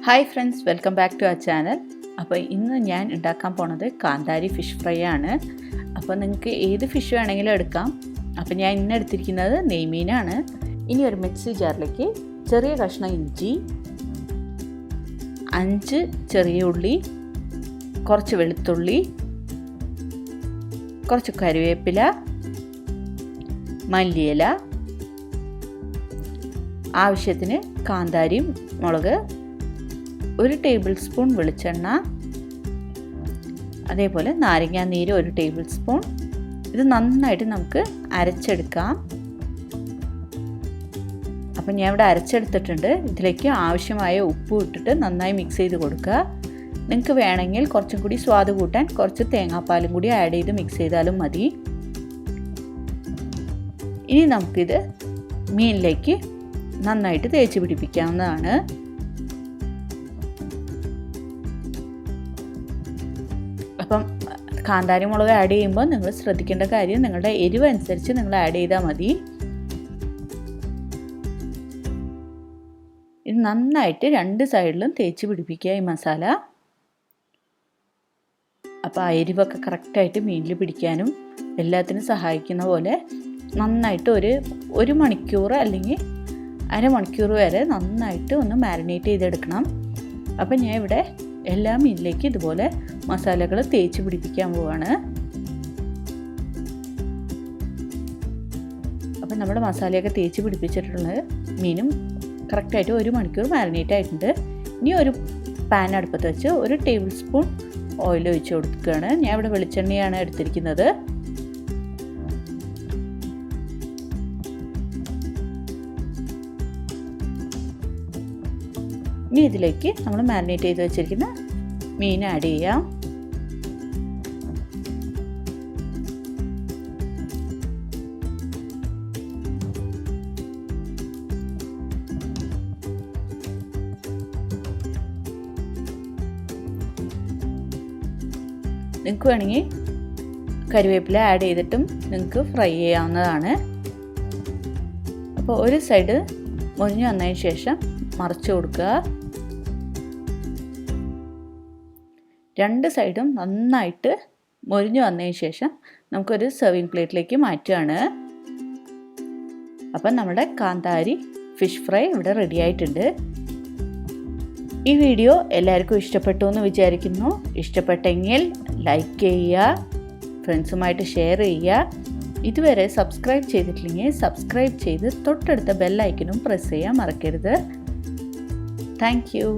Hi friends, welcome back to our channel. അപ്പോൾ ഇന്ന് ഞാൻ ഉണ്ടാക്കാൻ പോണത് കാന്താരി ഫിഷ് ഫ്രൈ ആണ്. അപ്പോൾ നിങ്ങൾക്ക് ഏത് ഫിഷ് വേണമെങ്കിലും എടുക്കാം. അപ്പോൾ ഞാൻ ഇന്ന് എടുത്തിരിക്കുന്നത് നെയ്മീനാണ്. ഇനി ഒരു മിക്സി ജാറിലേക്ക് ചെറിയ കഷ്ണം ഇഞ്ചി, 5 ചെറിയ ഉള്ളി, കുറച്ച് വെളുത്തുള്ളി, കുറച്ച് കറിവേപ്പില, മല്ലിയില, ആവശ്യത്തിന് കാന്താരി മുളക്, 1 ടേബിൾ സ്പൂൺ വെളിച്ചെണ്ണ, അതേപോലെ നാരങ്ങാ നീര് 1 ടേബിൾ സ്പൂൺ. ഇത് നന്നായിട്ട് നമുക്ക് അരച്ചെടുക്കാം. അപ്പം ഞാൻ ഇവിടെ അരച്ചെടുത്തിട്ടുണ്ട്. ഇതിലേക്ക് ആവശ്യമായ ഉപ്പ് ഇട്ടിട്ട് നന്നായി മിക്സ് ചെയ്ത് കൊടുക്കുക. നിങ്ങൾക്ക് വേണമെങ്കിൽ കുറച്ചും കൂടി സ്വാദ് കൂട്ടാൻ കുറച്ച് തേങ്ങാപ്പാലും കൂടി ആഡ് ചെയ്ത് മിക്സ് ചെയ്താലും മതി. ഇനി നമുക്കിത് മീനിലേക്ക് നന്നായിട്ട് തേച്ച് പിടിപ്പിക്കാവുന്നതാണ്. അപ്പം കാന്താരി മുളക് ആഡ് ചെയ്യുമ്പോൾ നിങ്ങൾ ശ്രദ്ധിക്കേണ്ട കാര്യം നിങ്ങളുടെ എരിവ് അനുസരിച്ച് നിങ്ങൾ ആഡ് ചെയ്താൽ മതി. ഇത് നന്നായിട്ട് 2 സൈഡിലും തേച്ച് പിടിപ്പിക്കുക ഈ മസാല. അപ്പോൾ ആ എരിവൊക്കെ കറക്റ്റായിട്ട് മീനിൽ പിടിക്കാനും എല്ലാത്തിനും സഹായിക്കുന്ന പോലെ നന്നായിട്ട് ഒരു മണിക്കൂർ അല്ലെങ്കിൽ അരമണിക്കൂർ വരെ നന്നായിട്ട് ഒന്ന് മാരിനേറ്റ് ചെയ്തെടുക്കണം. അപ്പം ഞാൻ ഇവിടെ എല്ലാ മീനിലേക്ക് ഇതുപോലെ മസാലകൾ തേച്ച് പിടിപ്പിക്കാൻ പോവാണ്. അപ്പം നമ്മുടെ മസാലയൊക്കെ തേച്ച് പിടിപ്പിച്ചിട്ടുള്ള മീനും കറക്റ്റായിട്ട് 1 മണിക്കൂർ മാരിനേറ്റ് ആയിട്ടുണ്ട്. ഇനി ഒരു പാൻ അടുപ്പത്ത് വെച്ച് 1 ടേബിൾ സ്പൂൺ ഓയിൽ ഒഴിച്ച് കൊടുക്കുകയാണ്. ഞാൻ ഇവിടെ വെളിച്ചെണ്ണയാണ് എടുത്തിരിക്കുന്നത്. ഇനി ഇതിലേക്ക് നമ്മൾ മാരിനേറ്റ് ചെയ്ത് വെച്ചിരിക്കുന്ന മീൻ ആഡ് ചെയ്യാം. നിങ്ങൾക്ക് വേണമെങ്കിൽ കറിവേപ്പില ആഡ് ചെയ്തിട്ടും നിങ്ങൾക്ക് ഫ്രൈ ചെയ്യാവുന്നതാണ്. അപ്പോൾ ഒരു സൈഡ് മൊരിഞ്ഞ് വന്നതിന് ശേഷം മറിച്ച് കൊടുക്കുക. 2 സൈഡും നന്നായിട്ട് മൊരിഞ്ഞ് വന്നതിന് ശേഷം നമുക്കൊരു സെർവിങ് പ്ലേറ്റിലേക്ക് മാറ്റുകയാണ്. അപ്പം നമ്മുടെ കാന്താരി ഫിഷ് ഫ്രൈ ഇവിടെ റെഡി ആയിട്ടുണ്ട്. ഈ വീഡിയോ എല്ലാവർക്കും ഇഷ്ടപ്പെട്ടു എന്ന് വിചാരിക്കുന്നു. ഇഷ്ടപ്പെട്ടെങ്കിൽ ലൈക്ക് ചെയ്യുക, ഫ്രണ്ട്സുമായിട്ട് ഷെയർ ചെയ്യുക. ഇതുവരെ സബ്സ്ക്രൈബ് ചെയ്തിട്ടില്ലെങ്കിൽ സബ്സ്ക്രൈബ് ചെയ്ത് തൊട്ടടുത്ത ബെൽ ഐക്കണും പ്രസ് ചെയ്യാൻ മറക്കരുത്. Thank you.